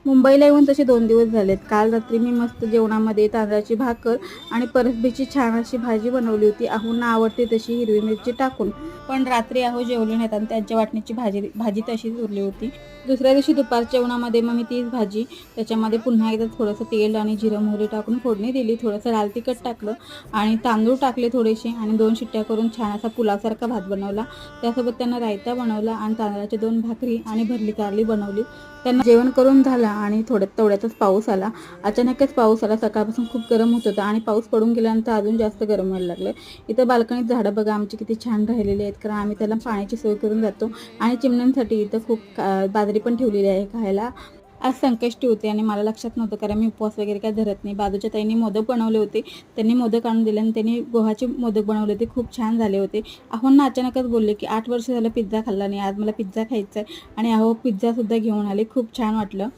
मुंबईला येऊन तसे 2 दिवस झालेत. काल रात्री मी मस्त जेवणामध्ये तांदळाची भाकर आणि परसबीची छान अशी भाजी बनवली होती. अहोंना आवडते तशी हिरवी मिरची टाकून. पण रात्री अहो जेवले नाहीत आणि त्यांच्या वाटणीची भाजी तशीच उरली होती. दुसऱ्या दिवशी दुपारच्या जेवणामध्ये मग मी तीच भाजी त्याच्यामध्ये पुन्हा एकदा थोडंसं तेल आणि जिरं मोहरी टाकून फोडणी दिली. थोडंसं लाल तिखट टाकलं आणि तांदूळ टाकले थोडेसे आणि 2 शिट्ट्या करून छान असा पुलावसारखा भात बनवला. त्यासोबत त्यांना रायता बनवला आणि तांदळाच्या 2 भाकरी आणि भरली कारली बनवली. त्यांना जेवण करून झालं आणि तेवढ्यातच पाऊस आला. अचानकच पाऊस आला. सकाळपासून खूप गरम होत होतं आणि पाऊस पडून गेल्यानंतर अजून जास्त गरम व्हायला लागलं. इथं बाल्कनीत झाडं बघा आमची किती छान राहिलेली आहेत, कारण आम्ही त्याला पाण्याची सोय करून जातो. आणि चिमण्यांसाठी इथं खूप बाजरी पण ठेवलेली आहे खायला. आज संकष्टी होती आणि मला लक्षात नव्हतं, कारण मी उपवास वगैरे काय धरत नाही. बाजूच्या ताईंनी मोदक बनवले होते. त्यांनी मोदक आणून दिले आणि त्यांनी गव्हाचे मोदक बनवले होते. खूप छान झाले होते. अहोंना अचानकच बोलले की 8 वर्ष झालं पिझ्झा खाल्ला नाही, आज मला पिझ्झा खायचा आहे आणि अहो पिझ्झासुद्धा घेऊन आले. खूप छान वाटलं.